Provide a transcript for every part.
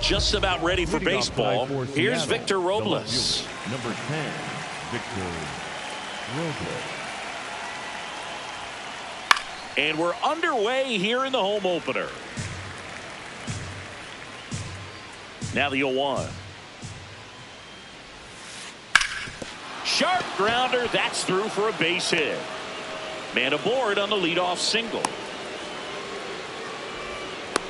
just about ready for baseball. Here's Victor Robles. Number 10, Victor Robles. And we're underway here in the home opener. Now the 0-1. Sharp grounder. That's through for a base hit. Man aboard on the leadoff single.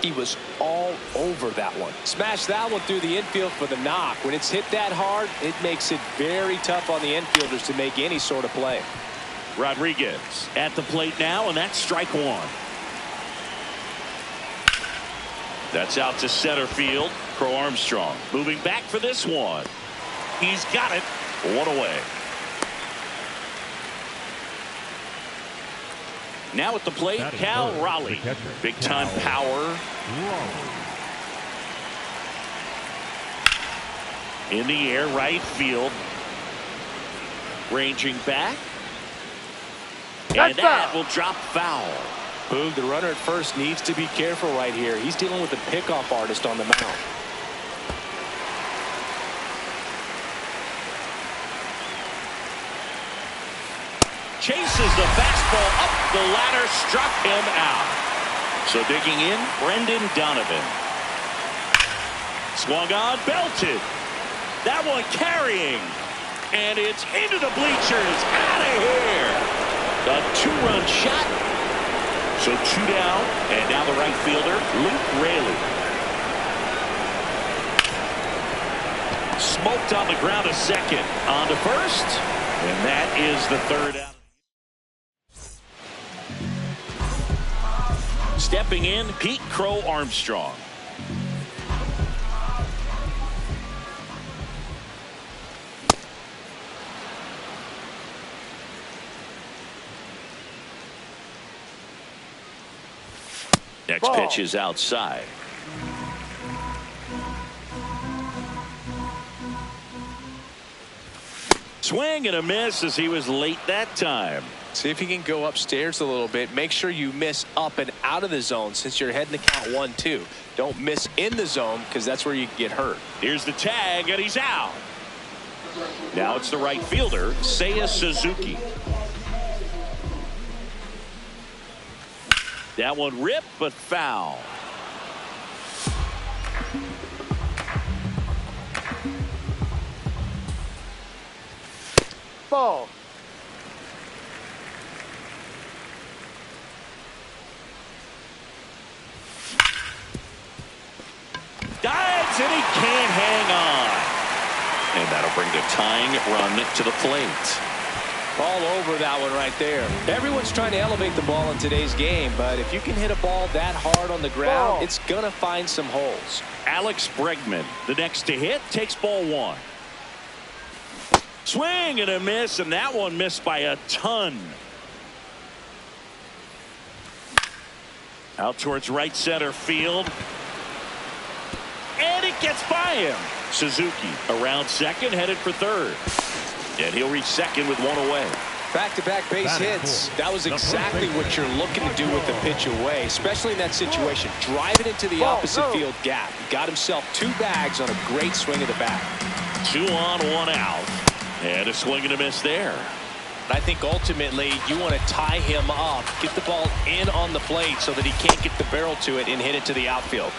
He was all over that one. Smashed that one through the infield for the knock. When it's hit that hard, it makes it very tough on the infielders to make any sort of play. Rodriguez at the plate now, and that's strike one. That's out to center field. Crow Armstrong moving back for this one. He's got it. One away. Now at the plate, Cal Raleigh. Big time power. In the air, right field. Ranging back. And that will drop foul. Boog, the runner at first needs to be careful right here. He's dealing with a pickoff artist on the mound. Chases the fastball up the ladder, struck him out. So digging in, Brendan Donovan. Swung on, belted. That one carrying. And it's into the bleachers. Out of here. A two-run shot. So two down, and now the right fielder, Luke Raley. Smoked on the ground to second. On to first, and that is the third out. Stepping in, Pete Crow Armstrong. Next pitch is outside. Swing and a miss as he was late that time. See if you can go upstairs a little bit. Make sure you miss up and out of the zone since you're heading to count 1-2. Don't miss in the zone because that's where you get hurt. Here's the tag and he's out. Now it's the right fielder, Seiya Suzuki. That one ripped but foul. Ball. Dives and he can't hang on. And that'll bring the tying run to the plate. All over that one right there. Everyone's trying to elevate the ball in today's game, but if you can hit a ball that hard on the ground, it's going to find some holes. Alex Bregman, the next to hit, takes ball one. Swing and a miss, and that one missed by a ton. Out towards right center field. And it gets by him. Suzuki around second, headed for third. And he'll reach second with one away. Back-to-back base hits. That was exactly what you're looking to do with the pitch away, especially in that situation. Drive it into the opposite field gap. Got himself two bags on a great swing of the bat. 2 on, 1 out. And a swing and a miss there. I think ultimately you want to tie him up, get the ball in on the plate so that he can't get the barrel to it and hit it to the outfield.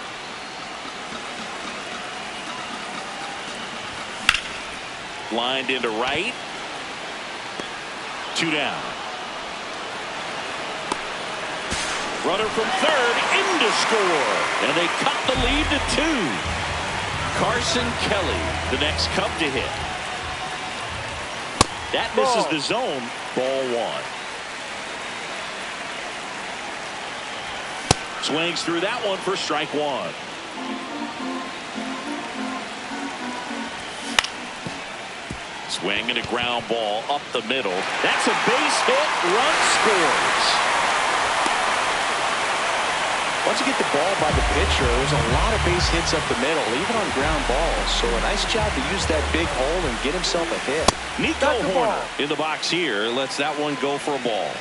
Lined into right. 2 down. Runner from third in to score. And they cut the lead to 2. Carson Kelly, the next Cub to hit. That misses the zone. Ball 1. Swings through that one for strike 1. Swing and a ground ball up the middle. That's a base hit. Run scores. Once you get the ball by the pitcher, there's a lot of base hits up the middle, even on ground balls. So a nice job to use that big hole and get himself a hit. Nico Horner in the box here lets that one go for a ball.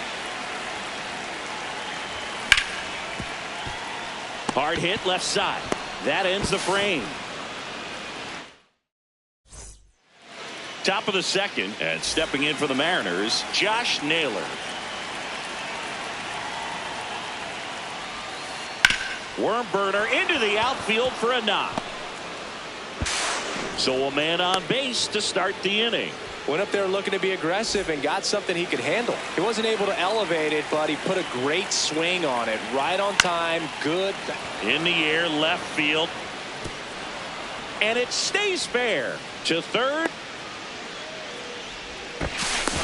Hard hit left side. That ends the frame. Top of the second, and stepping in for the Mariners, Josh Naylor. Worm burner into the outfield for a knock. So a man on base to start the inning. Went up there looking to be aggressive and got something he could handle. He wasn't able to elevate it, but he put a great swing on it. Right on time. Good. In the air, left field. And it stays fair. To third.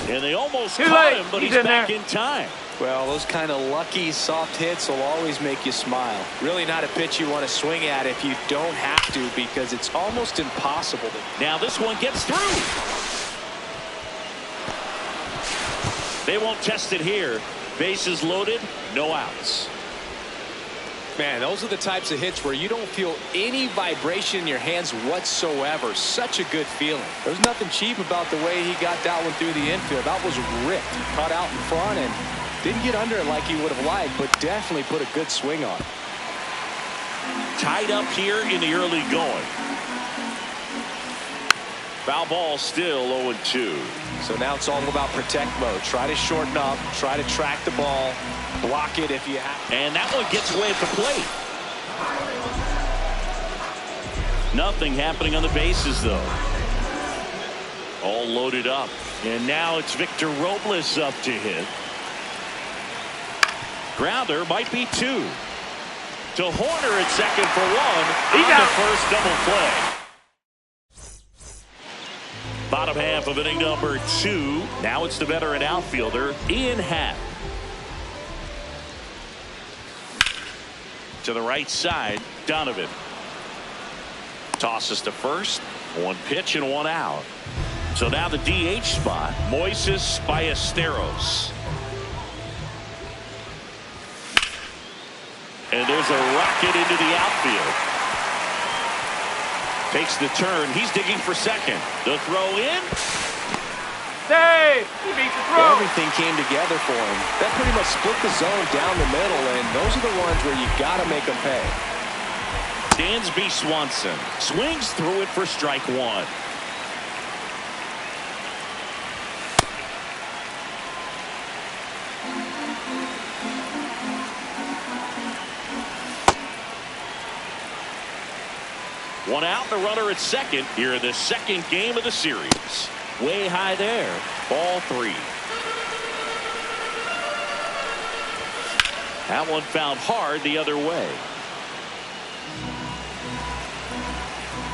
And they almost caught him, but he's back in time. Well, those kind of lucky soft hits will always make you smile. Really not a pitch you want to swing at if you don't have to, because it's almost impossible to. Now this one gets through. They won't test it here. Bases loaded, no outs. Man, those are the types of hits where you don't feel any vibration in your hands whatsoever. Such a good feeling. There's nothing cheap about the way he got that one through the infield. That was ripped. Caught out in front and didn't get under it like he would have liked, but definitely put a good swing on it. Tied up here in the early going. Foul ball, still 0-2. So now it's all about protect mode. Try to shorten up, try to track the ball, block it if you have. And that one gets away at the plate. Nothing happening on the bases, though. All loaded up. And now it's Victor Robles up to hit. Grounder might be two. To Horner at second for one. He's on the first double play. Bottom half of inning number 2. Now it's the veteran outfielder, Ian Happ. To the right side, Donovan. Tosses to first. One pitch and one out. So now the DH spot, Moises Ballesteros. And there's a rocket into the outfield. Takes the turn. He's digging for second. The throw in. Save! He beats the throw. Everything came together for him. That pretty much split the zone down the middle, and those are the ones where you got to make them pay. Dansby Swanson swings through it for strike one. One out, the runner at second here in the second game of the series. Way high there. Ball 3. That one found hard the other way.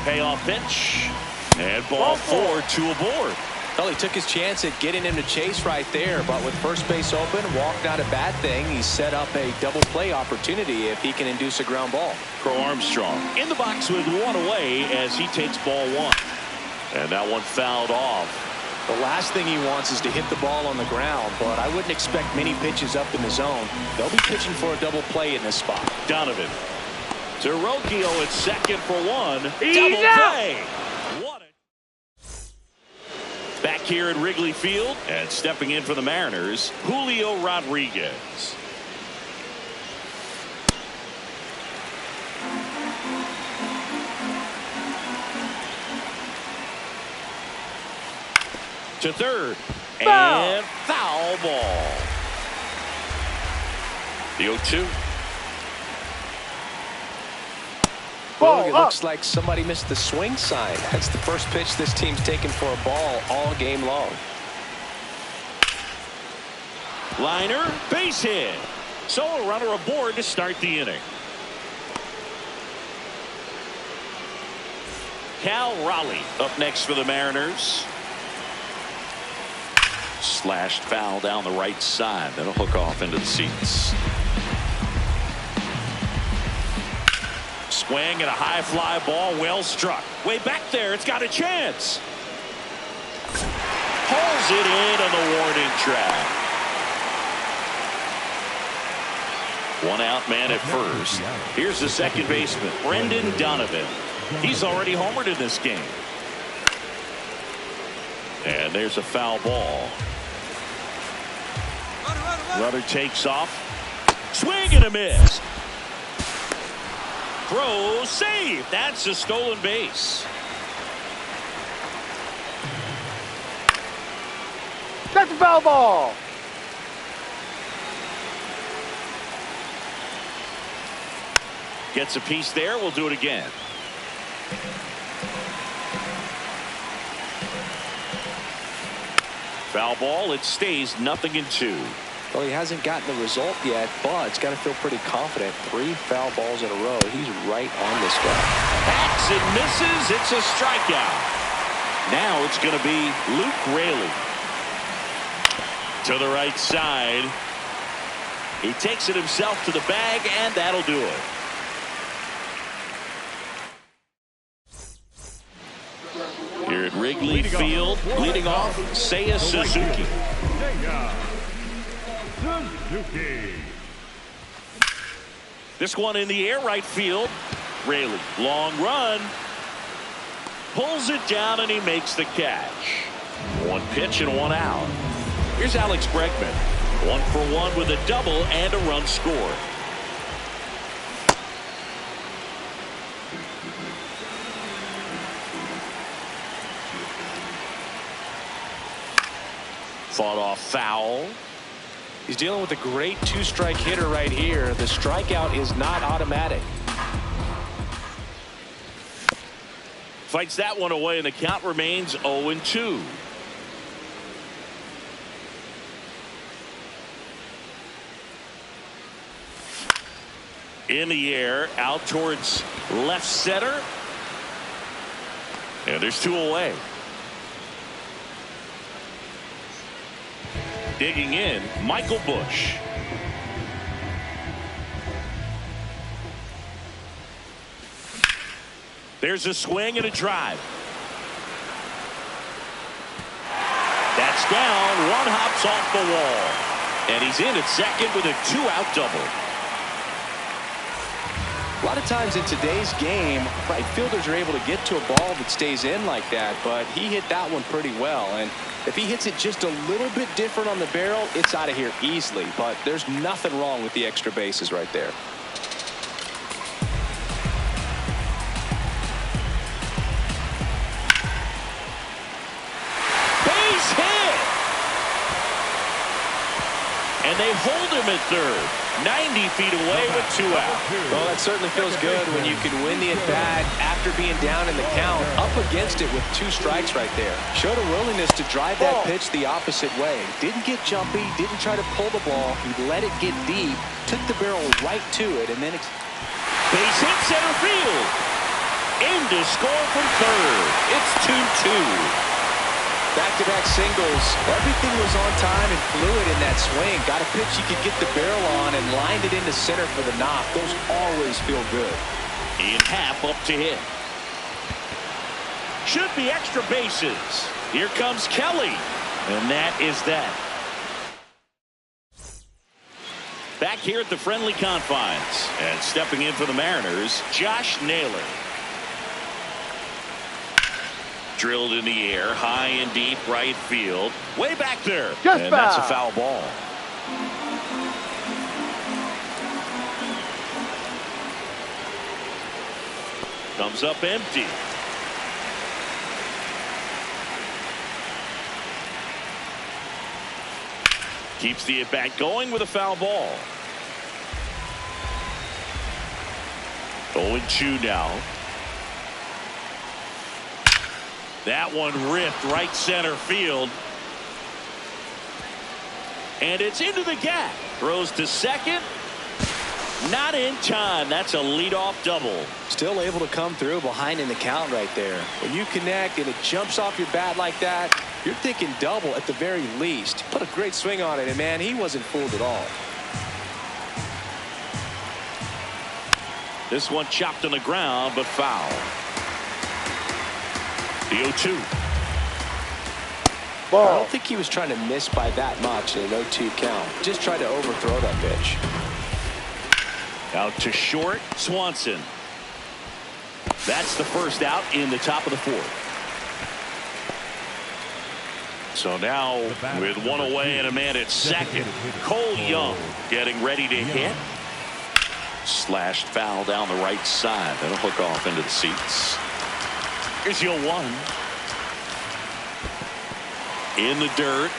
Payoff pitch. And ball 4, 2 aboard. Well, he took his chance at getting him to chase right there, but with first base open, walked not a bad thing. He set up a double play opportunity if he can induce a ground ball. Crow Armstrong in the box with one away as he takes ball 1. And that one fouled off. The last thing he wants is to hit the ball on the ground, but I wouldn't expect many pitches up in the zone. They'll be pitching for a double play in this spot. Donovan to Rocchio at second for one. He's double out. play. What a... Back here at Wrigley Field and stepping in for the Mariners, Julio Rodriguez. To third. Foul. And foul ball. The 0-2. Well, it looks like somebody missed the swing sign. That's the first pitch this team's taken for a ball all game long. Liner, base hit. So a runner aboard to start the inning. Cal Raleigh up next for the Mariners. Slashed foul down the right side. That'll hook off into the seats. Swing and a high fly ball, well struck. Way back there, it's got a chance. Pulls it in on the warning track. One out man at first. Here's the second baseman, Brendan Donovan. He's already homered in this game. And there's a foul ball. Runner takes off. Swing and a miss. Throw, save. That's a stolen base. That's a foul ball. Gets a piece there. We'll do it again. Foul ball. It stays 0-2. Well, he hasn't gotten the result yet, but it's got to feel pretty confident. 3 foul balls in a row. He's right on this guy. Hacks and misses. It's a strikeout. Now it's going to be Luke Raley. To the right side. He takes it himself to the bag, and that'll do it. Here at Wrigley Field, leading off, Seiya Suzuki. This one in the air, right field. Raley, long run. Pulls it down, and he makes the catch. 1 pitch and 1 out. Here's Alex Bregman. 1 for 1 with a double and a run scored. Fought off foul. He's dealing with a great 2-strike hitter right here. The strikeout is not automatic. Fights that one away, and the count remains 0-2. In the air, out towards left center. And there's 2 away. Digging in, Michael Busch. There's a swing and a drive. That's down. 1 hops off the wall. And he's in at second with a 2-out double. A lot of times in today's game, right fielders are able to get to a ball that stays in like that, but he hit that one pretty well. And if he hits it just a little bit different on the barrel, it's out of here easily. But there's nothing wrong with the extra bases right there. Base hit! And they hold him at third. 90 feet away with 2 out. Well, that certainly feels good when you can win the at-bat after being down in the count, up against it with 2 strikes right there. Showed a willingness to drive that pitch the opposite way. Didn't get jumpy, didn't try to pull the ball. He let it get deep, took the barrel right to it, and then... Base hit center field. In to score from third. It's 2-2. Back-to-back singles. Everything was on time and fluid in that swing. Got a pitch you could get the barrel on and lined it into center for the knock. Those always feel good. In half up to hit. Should be extra bases. Here comes Kelly. And that is that. Back here at the friendly confines. And stepping in for the Mariners, Josh Naylor. Drilled in the air, high and deep right field. Way back there. And that's a foul ball. Comes up empty. Keeps the at-bat going with a foul ball. 0-2 now. That one ripped right center field. And it's into the gap. Throws to second. Not in time. That's a leadoff double. Still able to come through behind in the count right there. When you connect and it jumps off your bat like that, you're thinking double at the very least. Put a great swing on it, and man, he wasn't fooled at all. This one chopped on the ground, but foul. The 0-2. I don't think he was trying to miss by that much in an 0-2 count. Just tried to overthrow that pitch. Out to short, Swanson. That's the first out in the top of the 4th. So now with 1 away and a man at second, Cole Young getting ready to hit. Slashed foul down the right side. That'll hook off into the seats. Here's 0-1. In the dirt.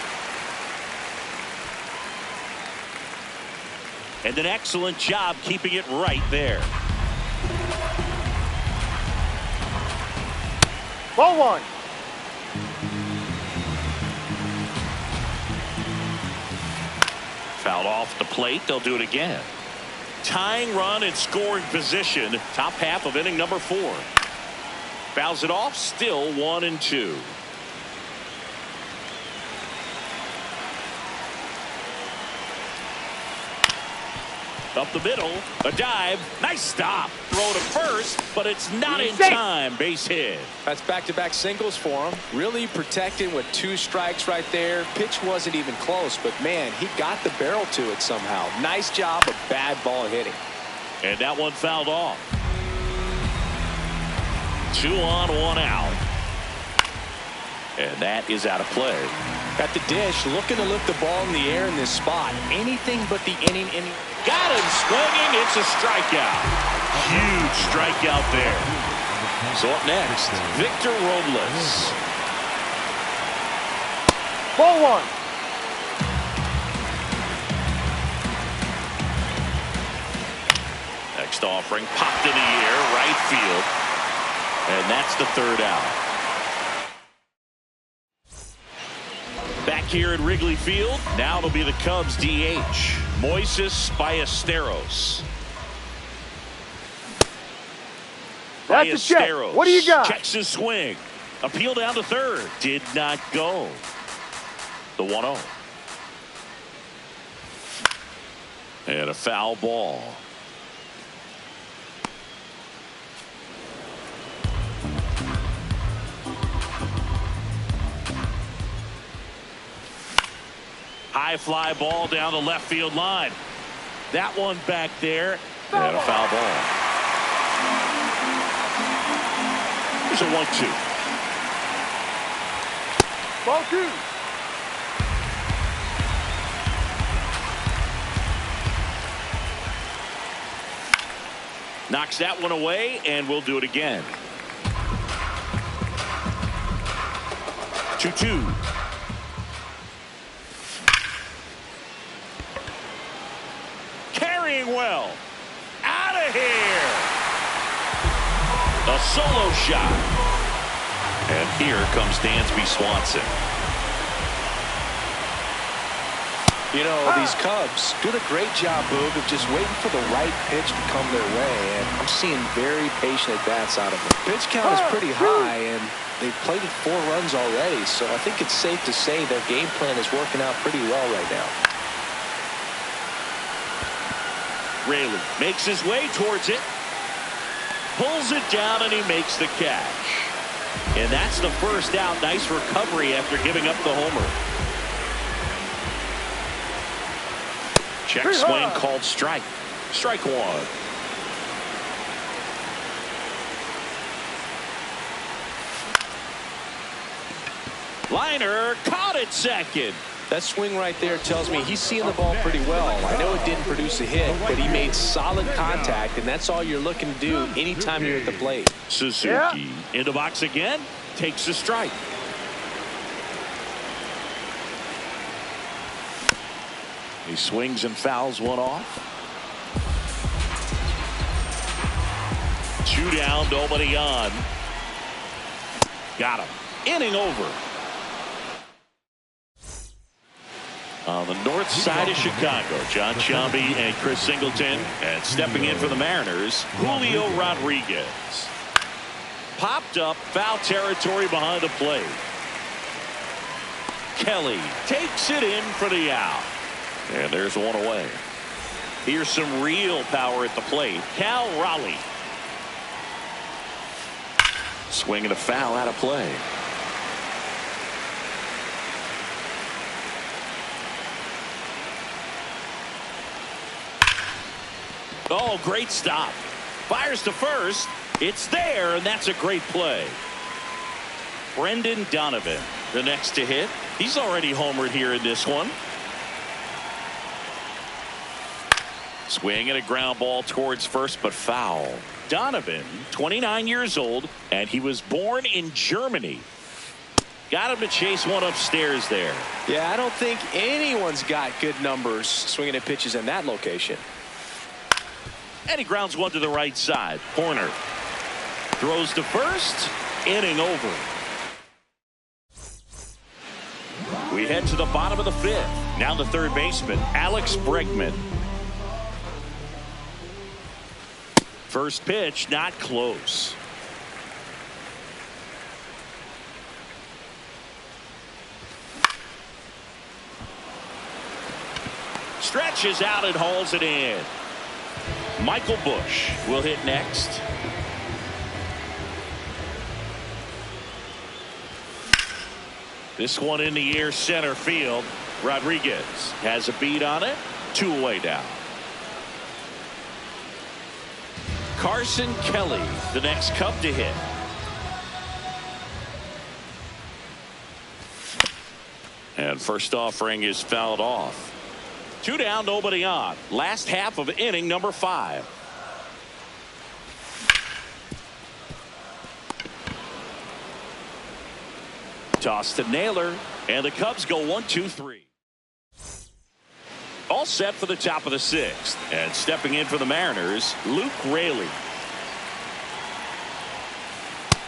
And an excellent job keeping it right there. Ball one. Fouled off the plate. They'll do it again. Tying run in scoring position. Top half of inning number 4. Fouls it off. Still 1-2. Up the middle, a dive, nice stop. Throw to first, but it's not in time. Base hit. That's back-to-back singles for him. Really protecting with 2 strikes right there. Pitch wasn't even close, but man, he got the barrel to it somehow. Nice job of bad ball hitting. And that one fouled off. 2 on, 1 out. And that is out of play. At the dish, looking to lift the ball in the air in this spot. Anything but the inning. Got him swinging. It's a strikeout. Huge strikeout there. So up next, Victor Robles. Ball one. Next offering popped in the air, right field. And that's the 3rd out. Back here at Wrigley Field, now it'll be the Cubs DH, Moises Ballesteros. That's a check. What do you got? Checks his swing. Appeal down to 3rd. Did not go. The 1-0. And a foul ball. High fly ball down the left field line. That one back there. And a foul ball. Here's a 1-2. Ball 2. Knocks that one away, and we'll do it again. 2-2. Well, out of here. A solo shot. And here comes Dansby Swanson. You know, these Cubs doing a great job, Boog, of just waiting for the right pitch to come their way. And I'm seeing very patient at-bats out of them. Pitch count is pretty high, and they've played 4 runs already. So I think it's safe to say their game plan is working out pretty well right now. Raley makes his way towards it, pulls it down, and he makes the catch. And that's the 1st out. Nice recovery after giving up the homer. Check swing called strike. Strike 1. Liner caught it second. That swing right there tells me he's seeing the ball pretty well. I know it didn't produce a hit, but he made solid contact, and that's all you're looking to do anytime you're at the plate. Suzuki in the box again, takes a strike. He swings and fouls one off. 2 down, nobody on. Got him. Inning over. On the north side of Chicago, John Sciambi and Chris Singleton. And stepping in for the Mariners, Julio Rodriguez. Popped up, foul territory behind the plate. Kelly takes it in for the out. And there's one away. Here's some real power at the plate. Cal Raleigh. Swinging a foul out of play. Oh, great stop. Fires to first. It's there, and that's a great play. Brendan Donovan, the next to hit. He's already homered here in this one. Swing and a ground ball towards first, but foul. Donovan, 29 years old, and he was born in Germany. Got him to chase one upstairs there. Yeah, I don't think anyone's got good numbers swinging at pitches in that location. And he grounds one to the right side. Horner throws to first. Inning over. We head to the bottom of the fifth. Now the third baseman, Alex Bregman. First pitch, not close. Stretches out and hauls it in. Michael Busch will hit next. This one in the air center field. Rodriguez has a beat on it. 2 away down. Carson Kelly, the next Cub to hit. And first offering is fouled off. 2 down, nobody on. Last half of inning number 5. Toss to Naylor, and the Cubs go 1-2-3. All set for the top of the 6th, and stepping in for the Mariners, Luke Raley.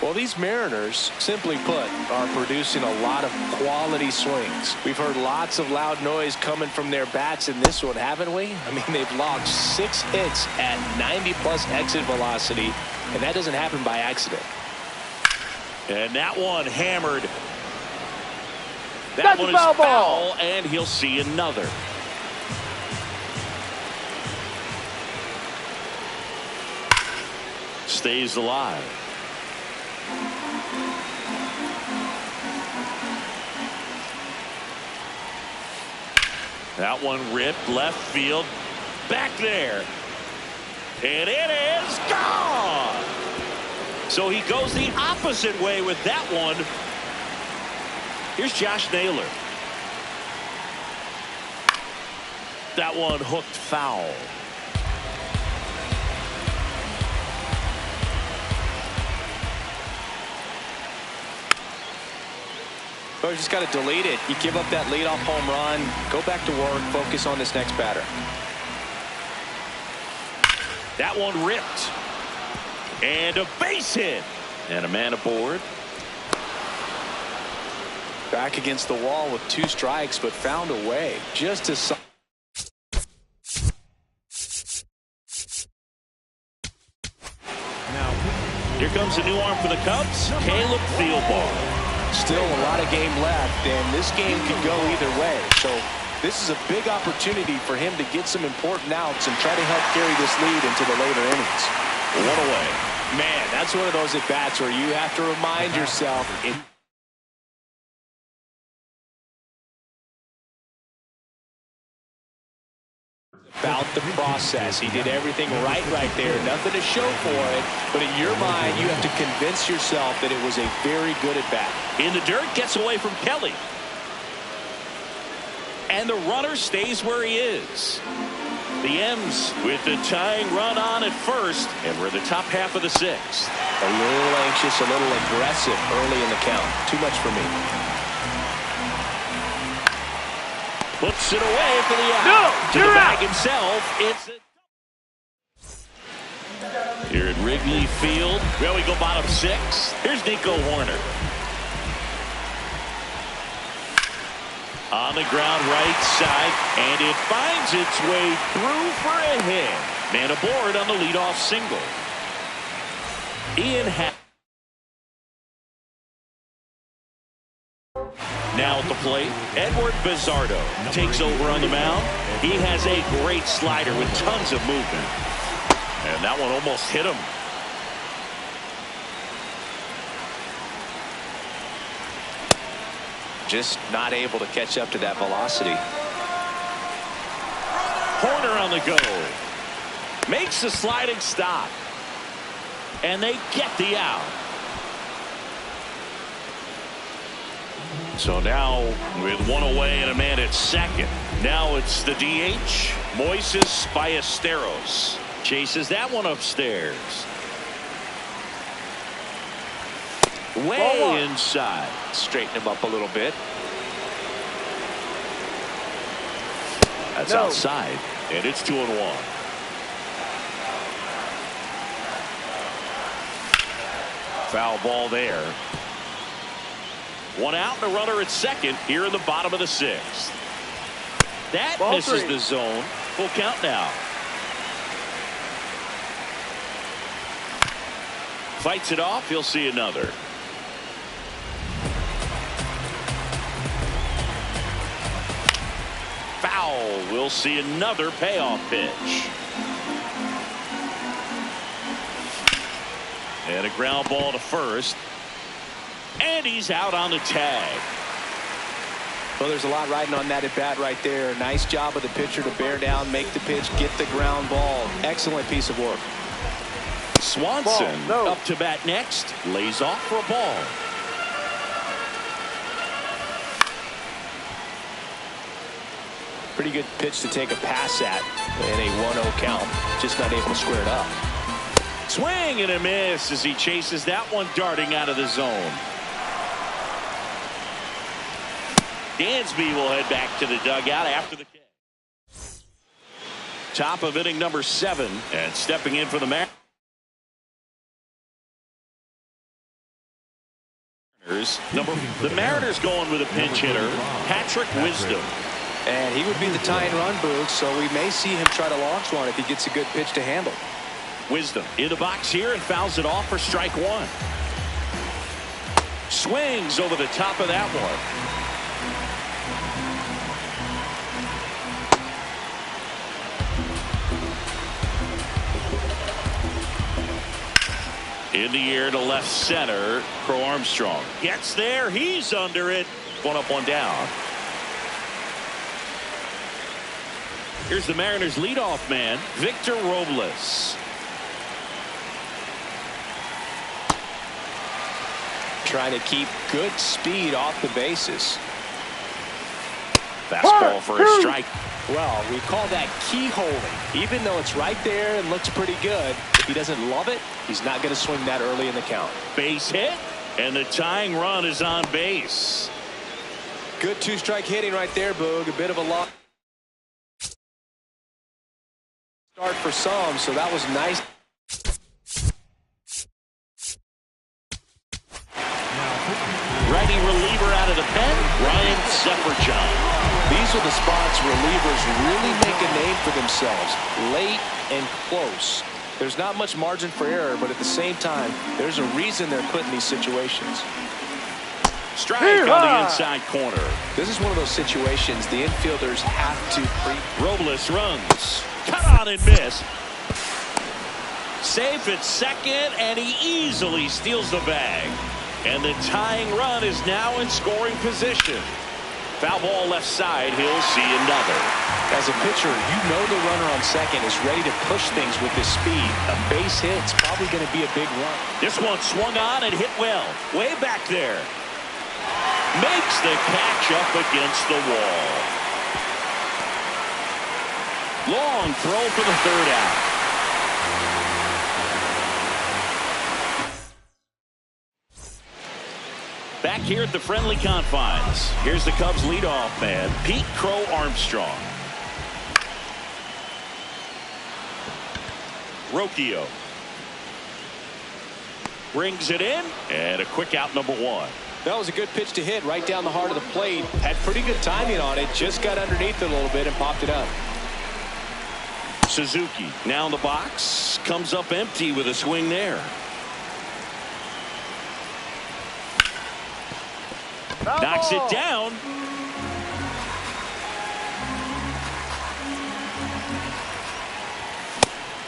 Well, these Mariners, simply put, are producing a lot of quality swings. We've heard lots of loud noise coming from their bats in this one, haven't we? I mean, they've logged 6 hits at 90+ exit velocity, and that doesn't happen by accident. And that one hammered. That one is foul, and he'll see another. Stays alive. That one ripped left field. Back there. And it is gone. So he goes the opposite way with that one. Here's Josh Naylor. That one hooked foul. So you just got to delete it. You give up that leadoff home run. Go back to work. Focus on this next batter. That one ripped. And a base hit. And a man aboard. Back against the wall with 2 strikes, but found a way. Just as... Now, here comes a new arm for the Cubs, Caleb Thielbar. Still a lot of game left, and this game could go either way. So this is a big opportunity for him to get some important outs and try to help carry this lead into the later innings. 1 away. Man, that's one of those at-bats where you have to remind yourself... about the process. He did everything right there. Nothing to show for it. But in your mind, you have to convince yourself that it was a very good at-bat. In the dirt, gets away from Kelly. And the runner stays where he is. The M's with the tying run on at first. And we're in the top half of the 6th. A little anxious, a little aggressive early in the count. Too much for me. Puts it away for the out. No, to the bag himself. It's here at Wrigley Field. Well, we go bottom 6. Here's Nico Horner. On the ground right side, and it finds its way through for a hit. Man aboard on the leadoff single. Ian Happ. Now at the plate, Edward Bizardo takes over on the mound. He has a great slider with tons of movement. And that one almost hit him. Just not able to catch up to that velocity. Horner on the go. Makes the sliding stop. And they get the out. So now with 1 away and a man at second. Now it's the DH, Moises Ballesteros. Chases that one upstairs. Way inside. Straighten him up a little bit. That's outside. And it's 2-1. Foul ball there. One out and a runner at second here in the bottom of the sixth. That Ball misses three. the zone. Full count now. Fights it off. He'll see another. Foul. We'll see another payoff pitch. And a ground ball to first. And he's out on the tag. Well, there's a lot riding on that at bat right there. Nice job of the pitcher to bear down, make the pitch, get the ground ball. Excellent piece of work. Swanson Ball, no. up to bat next. Lays off for a ball. Pretty good pitch to take a pass at in a 1-0 count. Just not able to square it up. Swing and a miss as he chases that one darting out of the zone. Dansby will head back to the dugout after the catch. Top of inning number 7, and stepping in for the Mariners. The Mariners going with a pinch hitter, Patrick Wisdom. And he would be the tying run, Boog, so we may see him try to launch one if he gets a good pitch to handle. Wisdom in the box here and fouls it off for strike one. Swings over the top of that one. In the air to left center. Crow Armstrong gets there. He's under it. One up, one down. Here's the Mariners leadoff man, Victor Robles. Trying to keep good speed off the bases. Fastball for a strike. Well, we call that keyholing. Even though it's right there and looks pretty good, if he doesn't love it, he's not going to swing that early in the count. Base hit, and the tying run is on base. Good two-strike hitting right there, Boog. A bit of a loss start for some, so that was nice. Righty reliever out of the pen, Ryan Sepperjohn. These are the spots relievers really make a name for themselves. Late and close. There's not much margin for error, but at the same time, there's a reason they're put in these situations. Strike on the inside corner. This is one of those situations the infielders have to Robles runs. Cut on and miss. Safe at second, and he easily steals the bag. And the tying run is now in scoring position. Foul ball left side. He'll see another. As a pitcher, you know the runner on second is ready to push things with his speed. A base hit's probably going to be a big run. This one swung on and hit well. Way back there. Makes the catch up against the wall. Long throw for the third out. Back here at the friendly confines, here's the Cubs leadoff man, Pete Crow Armstrong. Rocchio brings it in, and a quick out, number 1. That was a good pitch to hit right down the heart of the plate. Had pretty good timing on it. Just got underneath it a little bit and popped it up. Suzuki now in the box, comes up empty with a swing there. Knocks it down.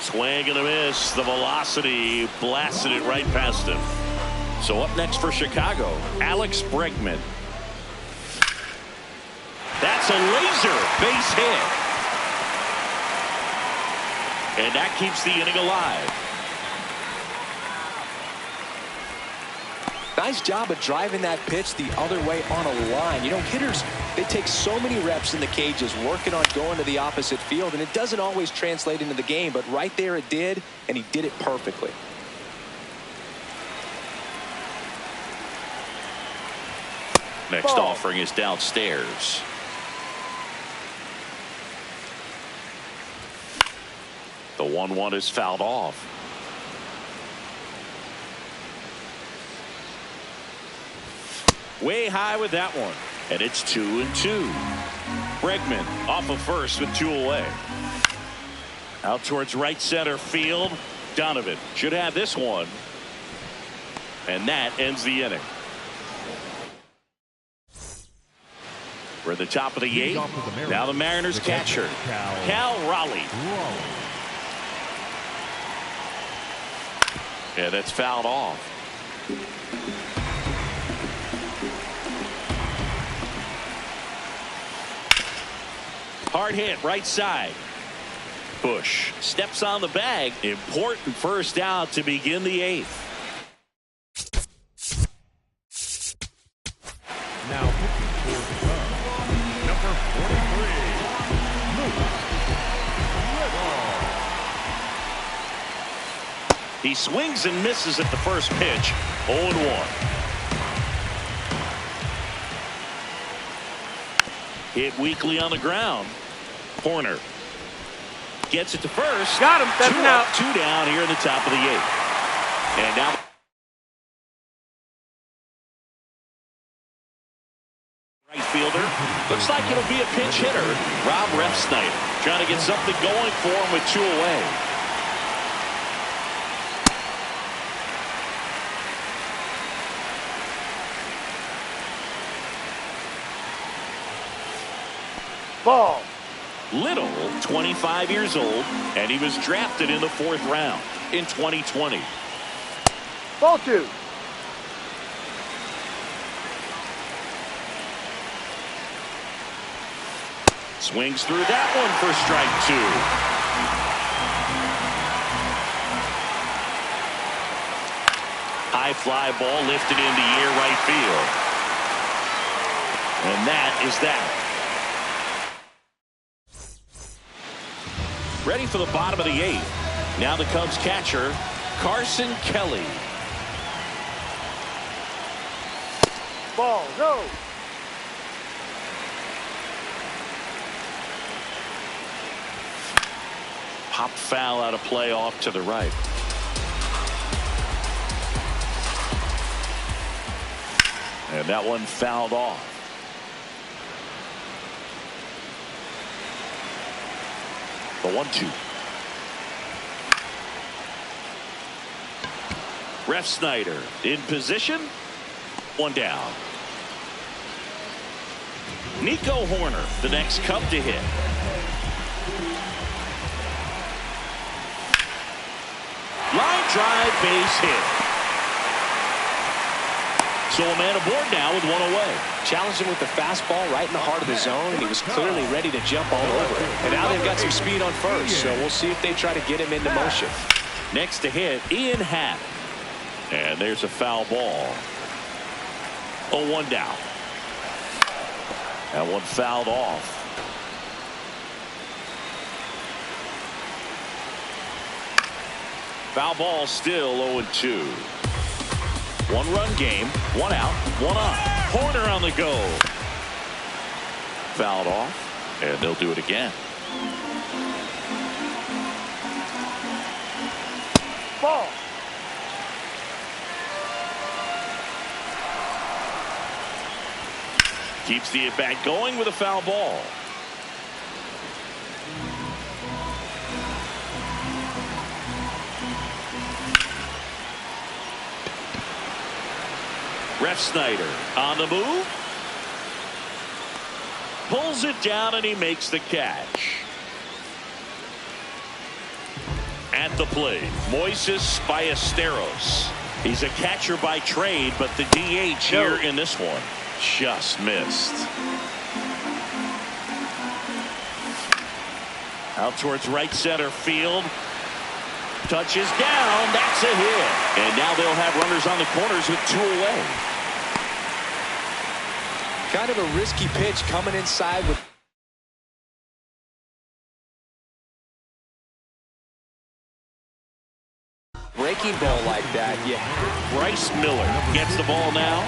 Swing and a miss. The velocity blasted it right past him. So up next for Chicago, Alex Bregman. That's a laser base hit. And that keeps the inning alive. Nice job of driving that pitch the other way on a line. You know, hitters, they take so many reps in the cages working on going to the opposite field, and it doesn't always translate into the game, but right there it did, and he did it perfectly. Next offering is downstairs. The 1-1 is fouled off. Way high with that one. And it's 2-2. Bregman off of first with 2 away. Out towards right center field. Donovan should have this one. And that ends the inning. We're at the top of the 8th. Now the Mariners catcher, Cal Raleigh. Yeah, that's fouled off. Hard hit right side. Bush steps on the bag. Important first out to begin the 8th. Now pitching for the Cubs, number 43, Luke Little. He swings and misses at the first pitch. 0-1. Hit weakly on the ground. Horner gets it to first. Got him. That's 2 an up, out. 2 down here in the top of the 8th. And now right fielder. Looks like it'll be a pinch hitter. Rob Refsnyder trying to get something going for him with 2 away. Ball. Little, 25 years old, and he was drafted in the 4th round in 2020. Ball 2. Swings through that one for strike 2. High fly ball lifted into air right field. And that is that. Ready for the bottom of the 8th. Now the Cubs catcher, Carson Kelly. Ball. Go. Popped foul out of play off to the right. And that one fouled off. The 1-2. Refsnyder in position. 1 down. Nico Horner, the next Cub to hit. Line drive, base hit. So a man aboard now with 1 away. Challenged him with the fastball right in the heart of the zone, and he was clearly ready to jump all over it. And now they've got some speed on first, so we'll see if they try to get him into motion. Next to hit, Ian Happ. And there's a foul ball. 0-1 down. That one fouled off. Foul ball still 0-2. 1-run game, 1 out, 1 on. Horner on the go. Fouled off, and they'll do it again. Ball. Keeps the at-bat going with a foul ball. Refsnyder on the move. Pulls it down and he makes the catch. At the plate, Moises Ballesteros. He's a catcher by trade, but the DH here in this one just missed. Out towards right center field. Touches down. That's a hit. And now they'll have runners on the corners with 2 away. Kind of a risky pitch coming inside with breaking ball like that. Yeah. Bryce Miller gets the ball now.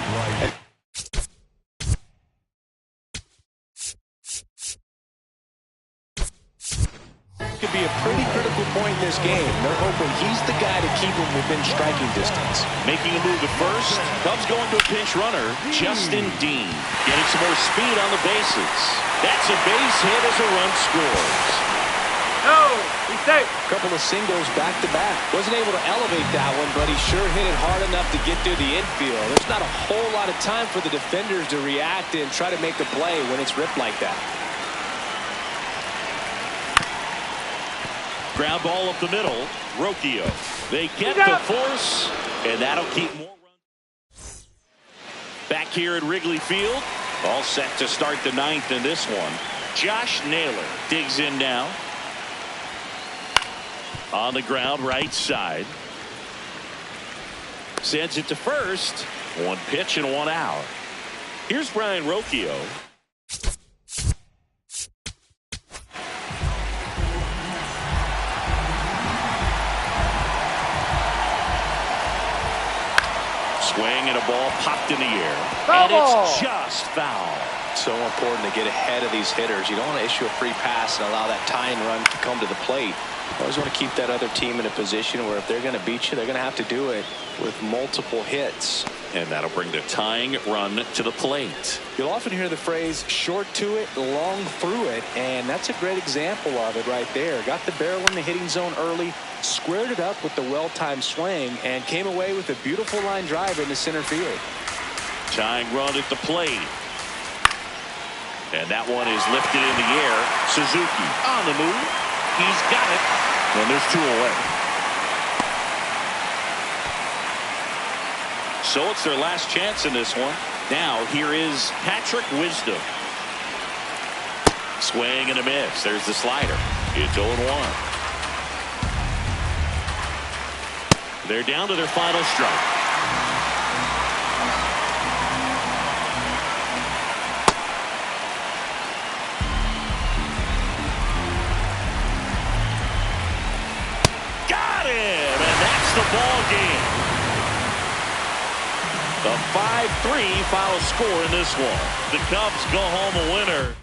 could be a pretty critical point in this game. They're hoping he's the guy to keep them within striking distance. Making a move at first. Cubs going to a pinch runner, Justin Dean. Getting some more speed on the bases. That's a base hit as a run scores. No, he's safe. A couple of singles back-to-back. Wasn't able to elevate that one, but he sure hit it hard enough to get through the infield. There's not a whole lot of time for the defenders to react and try to make a play when it's ripped like that. Ground ball up the middle. Rocchio. They get the force, and that'll keep more runs. Back here at Wrigley Field. All set to start the ninth in this one. Josh Naylor digs in now. On the ground, right side. Sends it to first. One pitch and one out. Here's Brian Rocchio. Swing and a ball popped in the air. Foul And ball. it's just foul. So important to get ahead of these hitters. You don't want to issue a free pass and allow that tying run to come to the plate. You always want to keep that other team in a position where if they're going to beat you, they're going to have to do it with multiple hits. And that'll bring the tying run to the plate. You'll often hear the phrase short to it, long through it, and that's a great example of it right there. Got the barrel in the hitting zone early, squared it up with the well-timed swing, and came away with a beautiful line drive into center field. Tying run at the plate. And that one is lifted in the air. Suzuki on the move. He's got it. And there's two away. So it's their last chance in this one. Now here is Patrick Wisdom. Swing and a miss. There's the slider. It's 0-1. They're down to their final strike. Got him! And that's the ball game. The 5-3 final score in this one. The Cubs go home a winner.